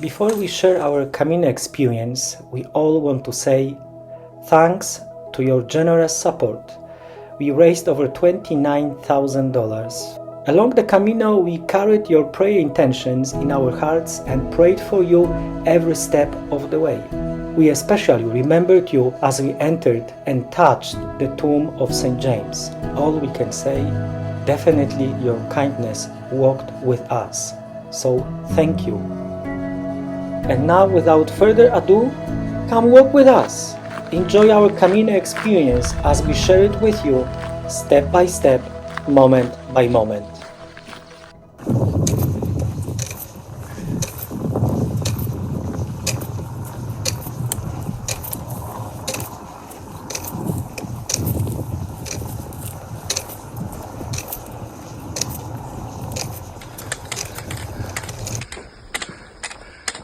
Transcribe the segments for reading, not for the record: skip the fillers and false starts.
Before we share our Camino experience, we all want to say thanks to your generous support. We raised over $29,000. Along the Camino, we carried your prayer intentions in our hearts and prayed for you every step of the way. We especially remembered you as we entered and touched the tomb of St. James. All we can say, definitely your kindness walked with us. So thank you. And now, without further ado, come walk with us. Enjoy our Camino experience as we share it with you, step by step, moment by moment.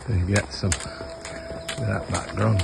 You get some of that background.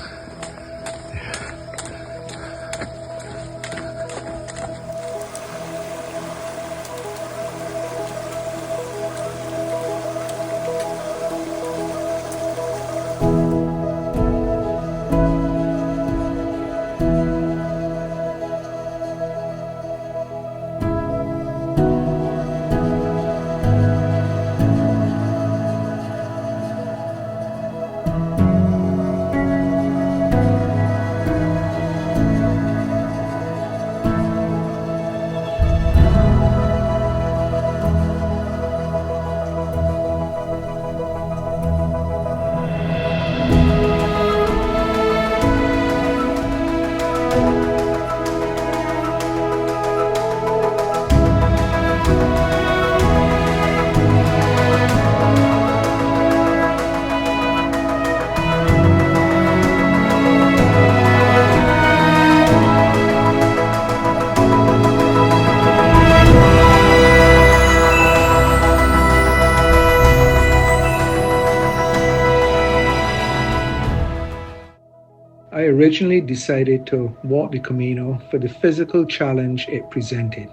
I originally decided to walk the Camino for the physical challenge it presented.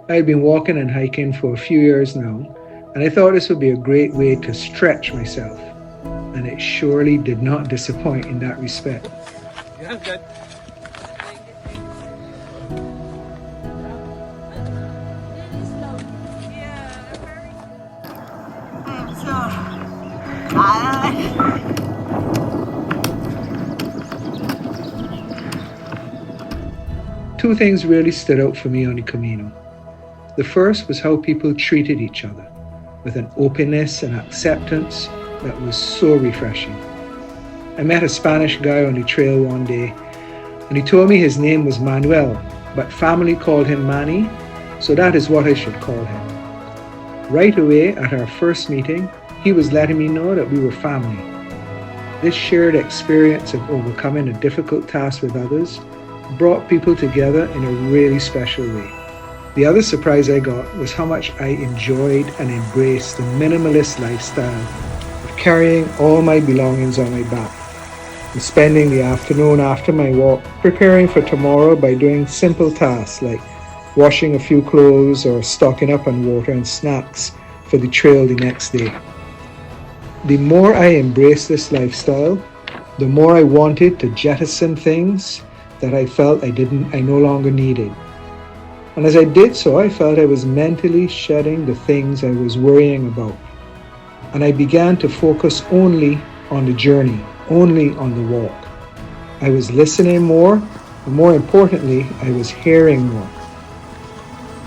I had been walking and hiking for a few years now, and I thought this would be a great way to stretch myself, and it surely did not disappoint in that respect. Yeah, good. Two things really stood out for me on the Camino. The first was how people treated each other, with an openness and acceptance that was so refreshing. I met a Spanish guy on the trail one day, and he told me his name was Manuel, but family called him Manny, so that is what I should call him. Right away at our first meeting, he was letting me know that we were family. This shared experience of overcoming a difficult task with others brought people together in a really special way. The other surprise I got was how much I enjoyed and embraced the minimalist lifestyle of carrying all my belongings on my back and spending the afternoon after my walk preparing for tomorrow by doing simple tasks like washing a few clothes or stocking up on water and snacks for the trail the next day. The more I embraced this lifestyle, the more I wanted to jettison things that I felt I no longer needed. And as I did so, I felt I was mentally shedding the things I was worrying about. And I began to focus only on the journey, only on the walk. I was listening more, and more importantly, I was hearing more.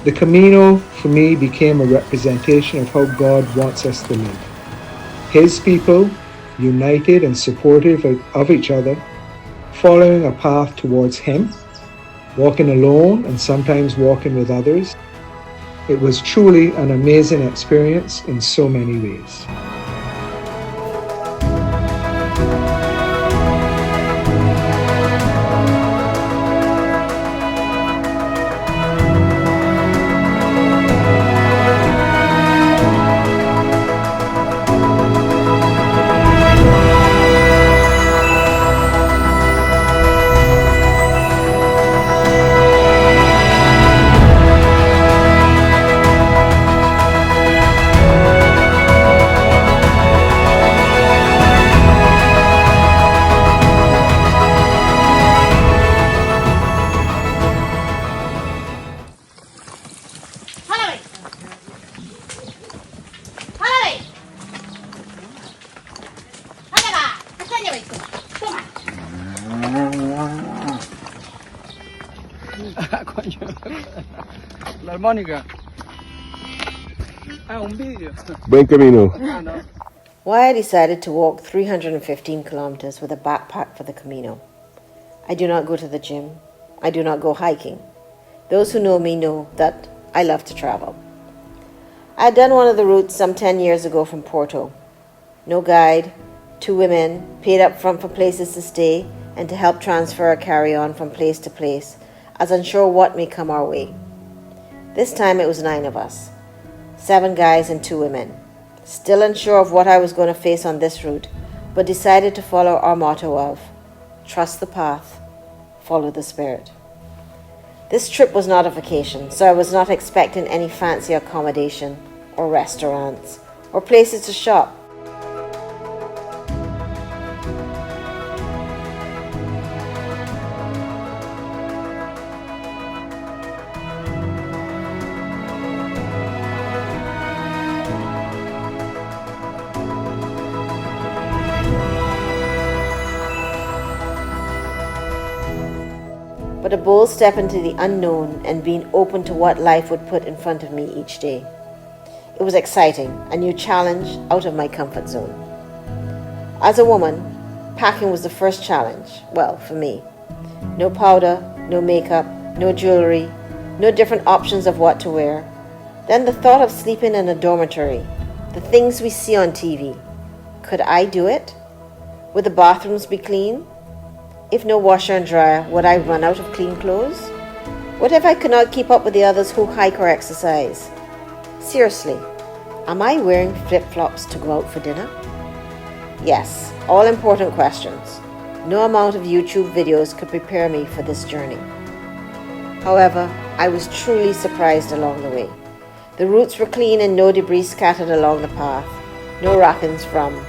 The Camino, for me, became a representation of how God wants us to live. His people, united and supportive of each other, following a path towards Him, walking alone and sometimes walking with others. It was truly an amazing experience in so many ways. Armónica. Ah, un vídeo. Buen camino. Ah, no. Why I decided to walk 315 kilometers with a backpack for the Camino. I do not go to the gym. I do not go hiking. Those who know me know that I love to travel. I had done one of the routes some 10 years ago from Porto. No guide, 2 women, paid up front for places to stay and to help transfer or carry on from place to place, as unsure what may come our way. This time it was 9 of us, 7 guys and 2 women. Still unsure of what I was going to face on this route, but decided to follow our motto of trust the path, follow the spirit. This trip was not a vacation, so I was not expecting any fancy accommodation or restaurants or places to shop. But a bold step into the unknown and being open to what life would put in front of me each day. It was exciting, a new challenge out of my comfort zone. As a woman, packing was the first challenge, well, for me. No powder, no makeup, no jewelry, no different options of what to wear. Then the thought of sleeping in a dormitory, the things we see on TV. Could I do it? Would the bathrooms be clean? If no washer and dryer, would I run out of clean clothes? What if I could not keep up with the others who hike or exercise? Seriously, am I wearing flip-flops to go out for dinner? Yes, all important questions. No amount of YouTube videos could prepare me for this journey. However, I was truly surprised along the way. The routes were clean and no debris scattered along the path. No wrappings from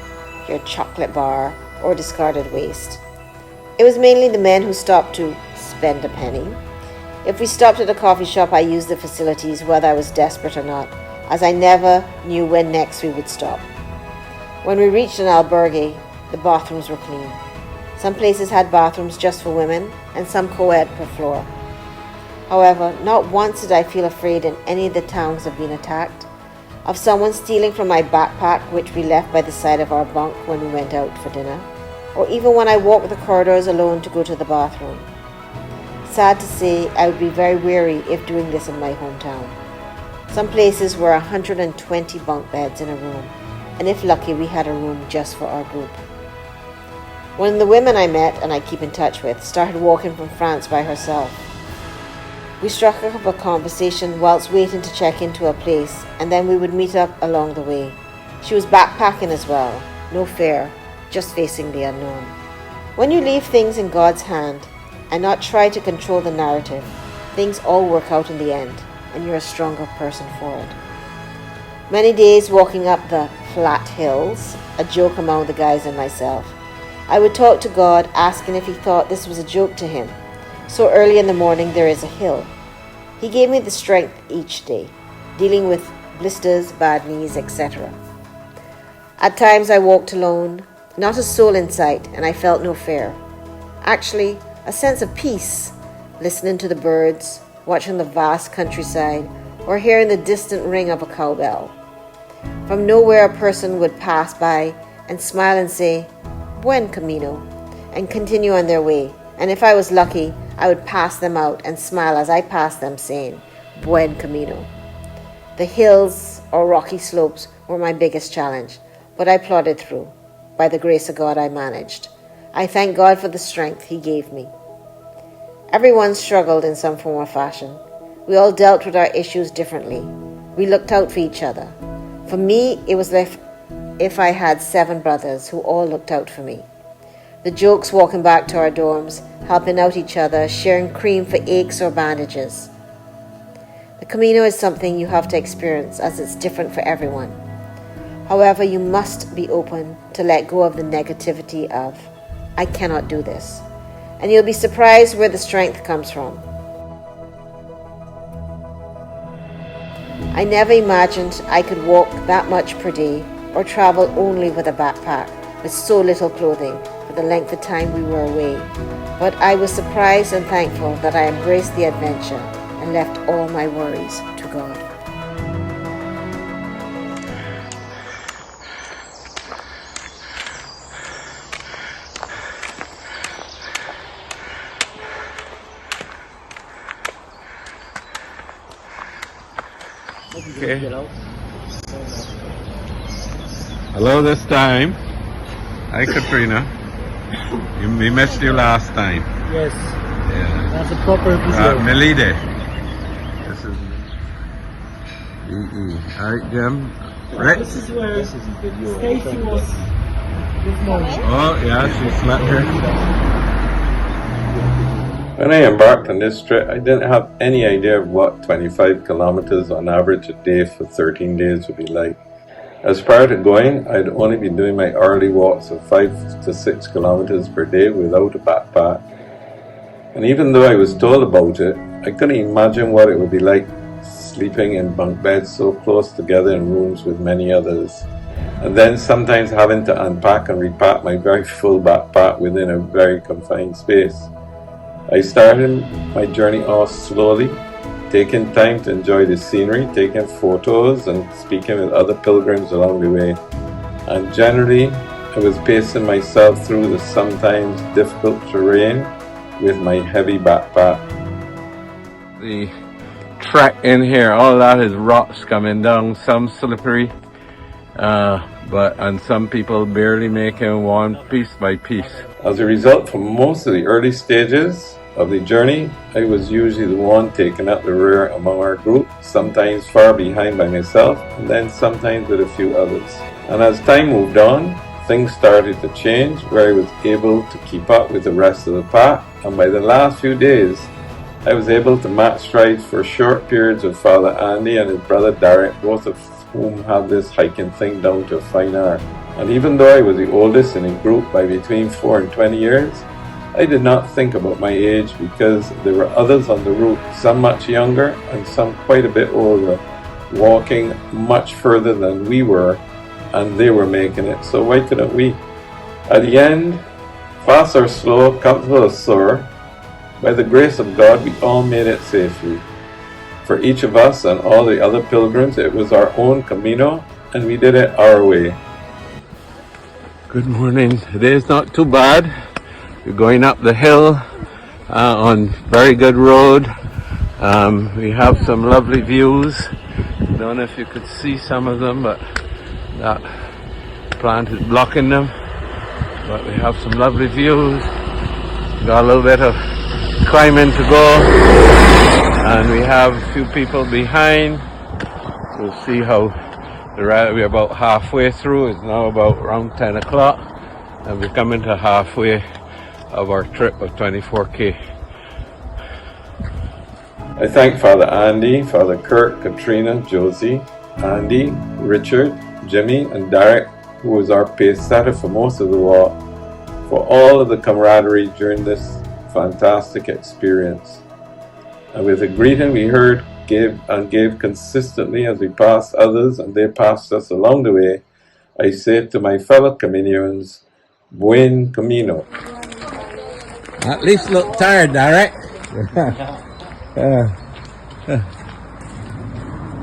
your chocolate bar or discarded waste. It was mainly the men who stopped to spend a penny. If we stopped at a coffee shop, I used the facilities whether I was desperate or not, as I never knew when next we would stop. When we reached an albergue, the bathrooms were clean. Some places had bathrooms just for women and some co-ed per floor. However, not once did I feel afraid in any of the towns of being attacked, of someone stealing from my backpack which we left by the side of our bunk when we went out for dinner, or even when I walked the corridors alone to go to the bathroom. Sad to say, I would be very wary if doing this in my hometown. Some places were 120 bunk beds in a room, and if lucky, we had a room just for our group. One of the women I met and I keep in touch with started walking from France by herself. We struck up a conversation whilst waiting to check into a place, and then we would meet up along the way. She was backpacking as well, no fear, just facing the unknown. When you leave things in God's hand and not try to control the narrative, things all work out in the end, and you're a stronger person for it. Many days walking up the flat hills, a joke among the guys and myself. I would talk to God, asking if he thought this was a joke to him. So early in the morning there is a hill. He gave me the strength each day, dealing with blisters, bad knees, etc. At times I walked alone, not a soul in sight, and I felt no fear. Actually, a sense of peace, listening to the birds, watching the vast countryside, or hearing the distant ring of a cowbell. From nowhere a person would pass by and smile and say, "Buen camino," and continue on their way. And if I was lucky, I would pass them out and smile as I passed them, saying, "Buen camino." The hills or rocky slopes were my biggest challenge, but I plodded through. By the grace of God, I managed. I thank God for the strength he gave me. Everyone struggled in some form or fashion. We all dealt with our issues differently. We looked out for each other. For me, it was like if I had 7 brothers who all looked out for me. The jokes walking back to our dorms, helping out each other, sharing cream for aches or bandages. The Camino is something you have to experience as it's different for everyone. However, you must be open to let go of the negativity of, "I cannot do this." And you'll be surprised where the strength comes from. I never imagined I could walk that much per day or travel only with a backpack with so little clothing for the length of time we were away. But I was surprised and thankful that I embraced the adventure and left all my worries to God. Okay. Hello this time. Hi Katrina. We missed you last time. Yes, Yeah. that's a proper video. Melide. This is Alright, Jim. Right. This is where Stacy was this morning. Oh yeah, she slept here. When I embarked on this trip, I didn't have any idea of what 25 kilometers on average a day for 13 days would be like. As prior to going, I'd only been doing my early walks of 5 to 6 kilometers per day without a backpack. And even though I was told about it, I couldn't imagine what it would be like sleeping in bunk beds so close together in rooms with many others. And then sometimes having to unpack and repack my very full backpack within a very confined space. I started my journey off slowly, taking time to enjoy the scenery, taking photos and speaking with other pilgrims along the way. And generally, I was pacing myself through the sometimes difficult terrain with my heavy backpack. The track in here, all that is rocks coming down, some slippery, and some people barely making one piece by piece. As a result, for most of the early stages of the journey, I was usually the one taken up the rear among our group, sometimes far behind by myself, and then sometimes with a few others. And as time moved on, things started to change, where I was able to keep up with the rest of the pack, and by the last few days, I was able to match strides for short periods with Father Andy and his brother Derek, both of whom have this hiking thing down to a fine art. And even though I was the oldest in a group by between 4 and 20 years, I did not think about my age because there were others on the route, some much younger and some quite a bit older, walking much further than we were, and they were making it, so why couldn't we? At the end, fast or slow, comfortable or sore, by the grace of God, we all made it safely. For each of us and all the other pilgrims, it was our own Camino, and we did it our way. Good morning. Today's not too bad. We're going up the hill on very good road. We have some lovely views. Don't know if you could see some of them, but that plant is blocking them. But we have some lovely views. Got a little bit of climbing to go, and we have a few people behind. We'll see how we're about halfway through. It's now about around 10 o'clock, and we're coming to halfway of our trip of 24k. I thank Father Andy, Father Kirk, Katrina, Josie, Andy, Richard, Jimmy, and Derek, who was our pace setter for most of the walk, for all of the camaraderie during this fantastic experience. And with the greeting we heard, gave consistently as we passed others and they passed us along the way, I say to my fellow Caminians, Buen Camino. At least look tired, Derek.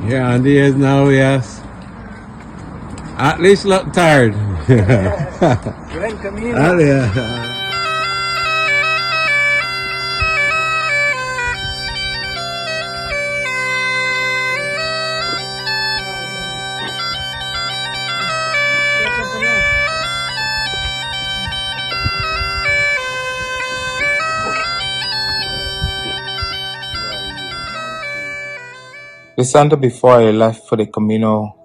Yeah, Andy is now, yes. At least look tired. Buen Camino. Yeah. The Sunday before I left for the Camino,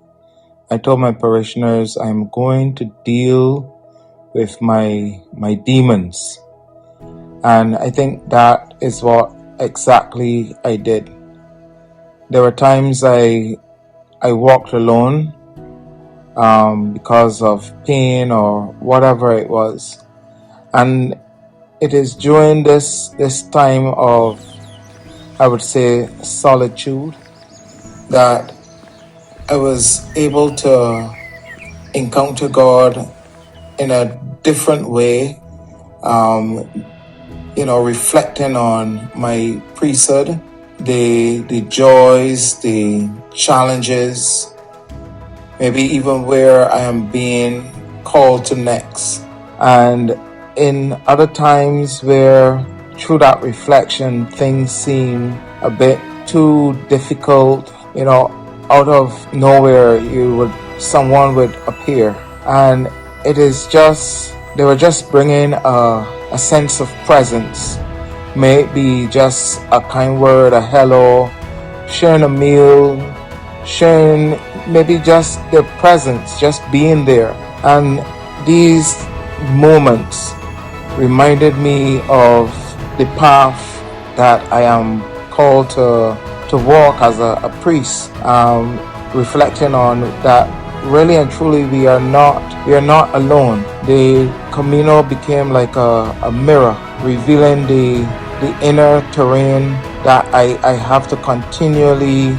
I told my parishioners I'm going to deal with my demons. And I think that is what exactly I did. There were times I walked alone because of pain or whatever it was. And it is during this time of, I would say, solitude, that I was able to encounter God in a different way, reflecting on my priesthood the joys, the challenges, maybe even where I am being called to next. And in other times where through that reflection things seem a bit too difficult, out of nowhere someone would appear, and they were just bringing a sense of presence. May it be just a kind word, a hello, sharing a meal, sharing maybe just their presence, just being there. And these moments reminded me of the path that I am called to walk as a priest, reflecting on that really and truly we are not alone. The Camino became like a mirror, revealing the inner terrain that I have to continually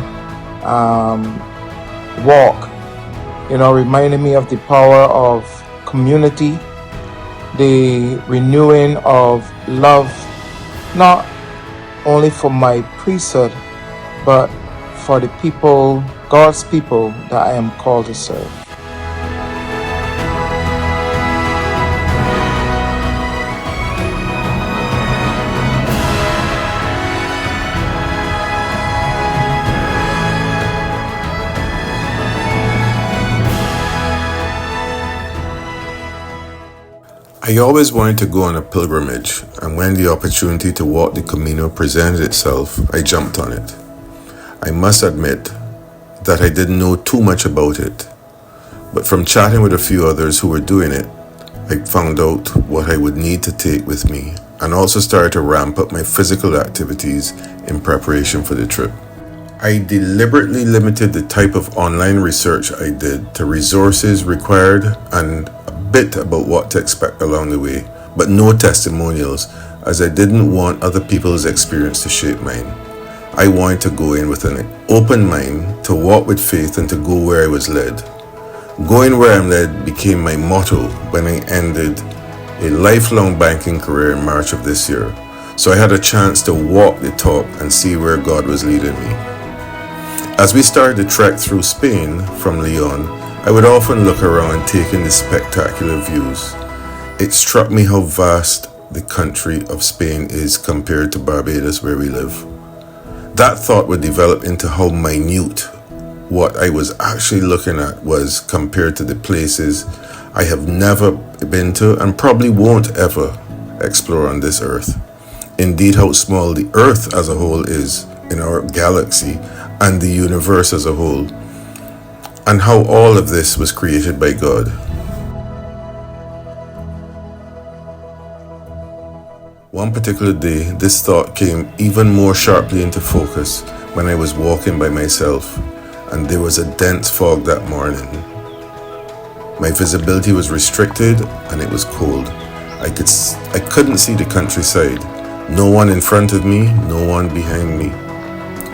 walk, reminding me of the power of community, the renewing of love, not only for my priesthood, but for the people, God's people that I am called to serve. I always wanted to go on a pilgrimage, and when the opportunity to walk the Camino presented itself, I jumped on it. I must admit that I didn't know too much about it, but from chatting with a few others who were doing it, I found out what I would need to take with me, and also started to ramp up my physical activities in preparation for the trip. I deliberately limited the type of online research I did to resources required and a bit about what to expect along the way, but no testimonials, as I didn't want other people's experience to shape mine. I wanted to go in with an open mind, to walk with faith and to go where I was led. Going where I'm led became my motto when I ended a lifelong banking career in March of this year. So I had a chance to walk the talk and see where God was leading me. As we started the trek through Spain from Leon, I would often look around and take in the spectacular views. It struck me how vast the country of Spain is compared to Barbados where we live. That thought would develop into how minute what I was actually looking at was compared to the places I have never been to and probably won't ever explore on this earth. Indeed, how small the earth as a whole is in our galaxy and the universe as a whole, and how all of this was created by God. One particular day, this thought came even more sharply into focus when I was walking by myself, and there was a dense fog that morning. My visibility was restricted and it was cold. I couldn't see the countryside. No one in front of me, no one behind me.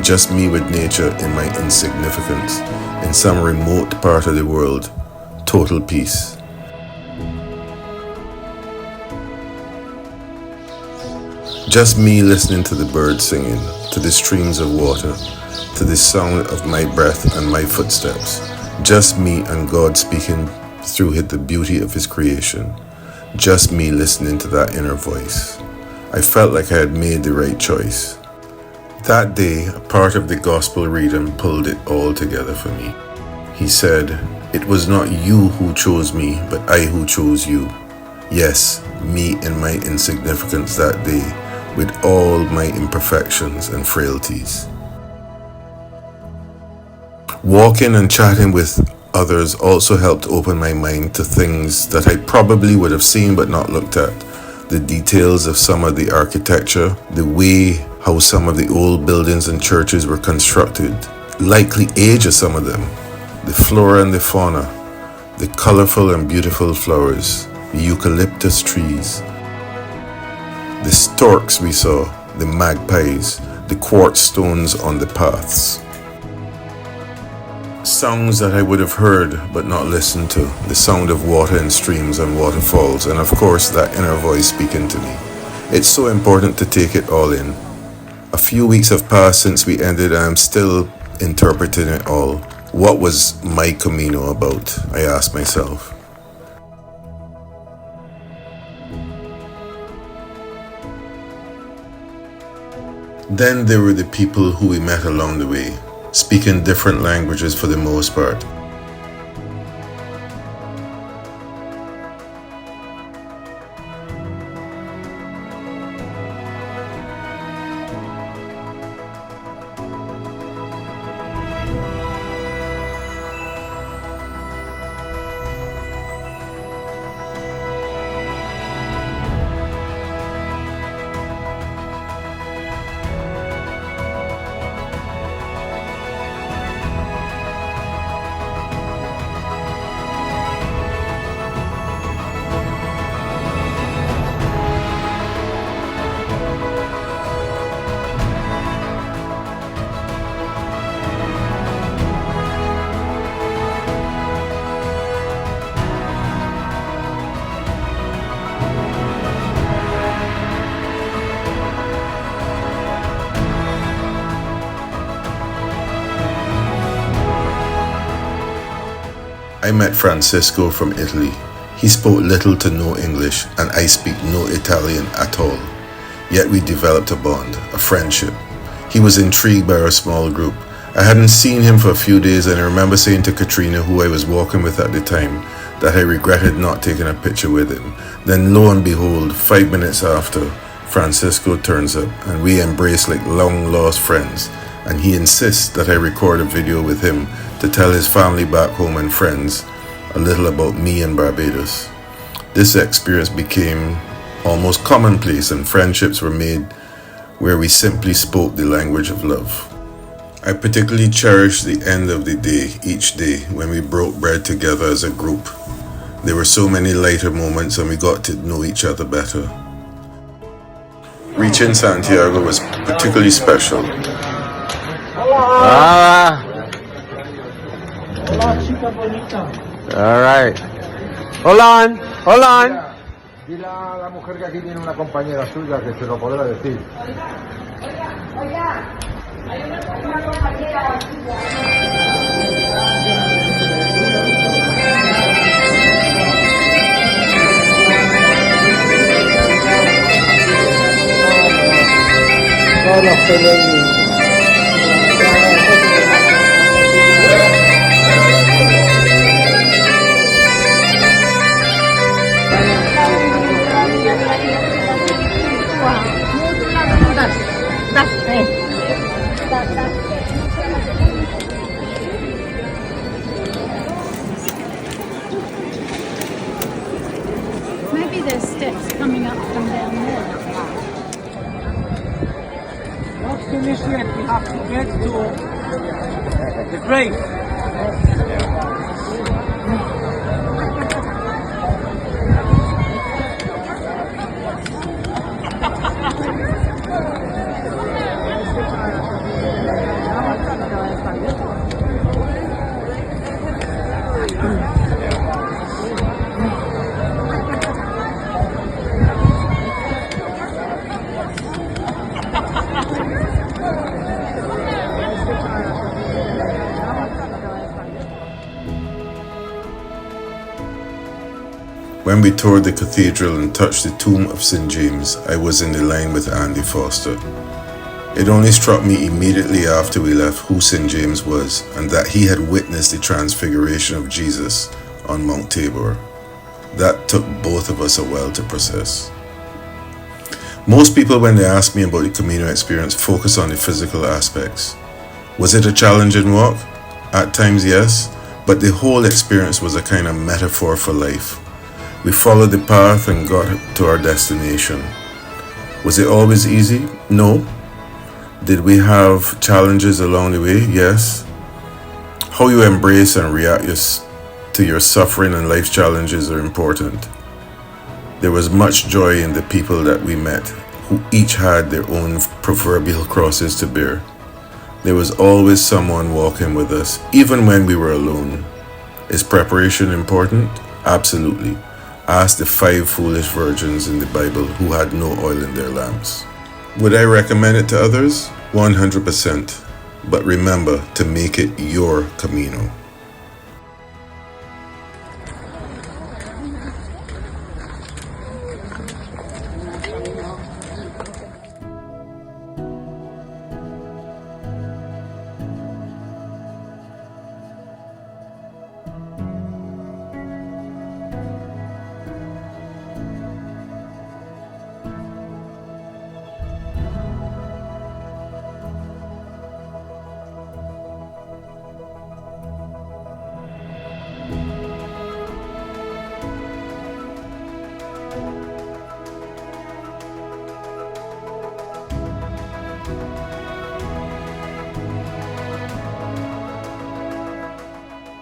Just me with nature in my insignificance, in some remote part of the world. Total peace. Just me listening to the birds singing, to the streams of water, to the sound of my breath and my footsteps. Just me and God speaking through the beauty of His creation. Just me listening to that inner voice. I felt like I had made the right choice. That day, a part of the gospel reading pulled it all together for me. He said, "It was not you who chose me, but I who chose you." Yes, me in my insignificance that day, with all my imperfections and frailties. Walking and chatting with others also helped open my mind to things that I probably would have seen but not looked at. The details of some of the architecture, the way how some of the old buildings and churches were constructed, likely age of some of them, the flora and the fauna, the colorful and beautiful flowers, the eucalyptus trees, the storks we saw, the magpies, the quartz stones on the paths. Sounds that I would have heard but not listened to, the sound of water in streams and waterfalls, and of course that inner voice speaking to me. It's so important to take it all in. A few weeks have passed since we ended and I'm still interpreting it all. What was my Camino about? I asked myself. Then there were the people who we met along the way, speaking different languages for the most part. I met Francisco from Italy. He spoke little to no English, and I speak no Italian at all. Yet we developed a bond, a friendship. He was intrigued by our small group. I hadn't seen him for a few days, and I remember saying to Katrina, who I was walking with at the time, that I regretted not taking a picture with him. Then lo and behold, 5 minutes after, Francisco turns up, and we embrace like long-lost friends. And he insists that I record a video with him to tell his family back home and friends a little about me and Barbados. This experience became almost commonplace, and friendships were made where we simply spoke the language of love. I particularly cherished the end of the day, each day, when we broke bread together as a group. There were so many lighter moments, and we got to know each other better. Reaching Santiago was particularly special. All right. Hold on. Dile a la mujer que aquí tiene una compañera suya que se lo podrá decir. Oiga, hay una compañera Maybe there's steps coming up from down there. Not finished yet, we have to get to the grave. When we toured the cathedral and touched the tomb of St. James, I was in the line with Andy Foster. It only struck me immediately after we left who St. James was, and that he had witnessed the transfiguration of Jesus on Mount Tabor. That took both of us a while to process. Most people, when they ask me about the Camino experience, focus on the physical aspects. Was it a challenging walk? At times, yes, but the whole experience was a kind of metaphor for life. We followed the path and got to our destination. Was it always easy? No. Did we have challenges along the way? Yes. How you embrace and react to your suffering and life challenges are important. There was much joy in the people that we met, who each had their own proverbial crosses to bear. There was always someone walking with us, even when we were alone. Is preparation important? Absolutely. Ask the 5 foolish virgins in the Bible who had no oil in their lamps. Would I recommend it to others? 100%. But remember to make it your Camino.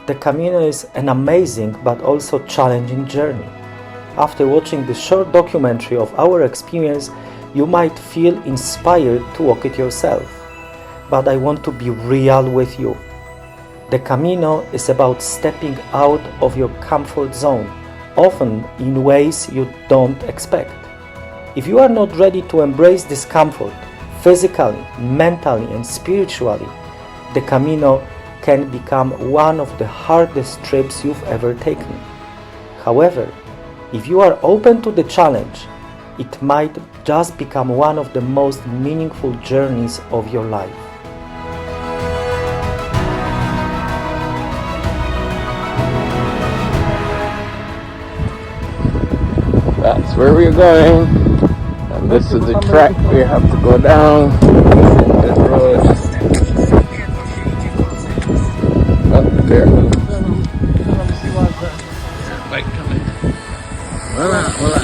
The Camino is an amazing but also challenging journey. After watching the short documentary of our experience, you might feel inspired to walk it yourself. But I want to be real with you. The Camino is about stepping out of your comfort zone, often in ways you don't expect. If you are not ready to embrace discomfort, physically, mentally, and spiritually, the Camino can become one of the hardest trips you've ever taken. However, if you are open to the challenge, it might just become one of the most meaningful journeys of your life. That's where we're going, and this is the track we have to go down. This road. Up there. Bike coming. Voila, voila.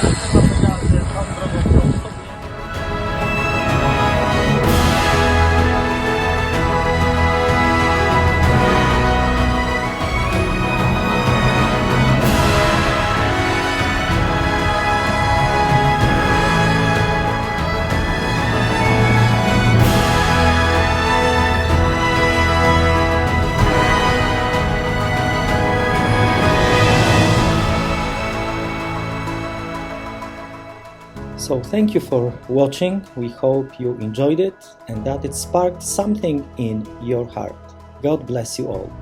So thank you for watching. We hope you enjoyed it and that it sparked something in your heart. God bless you all.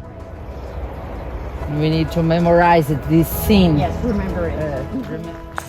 We need to memorize this scene. Yes, remember it.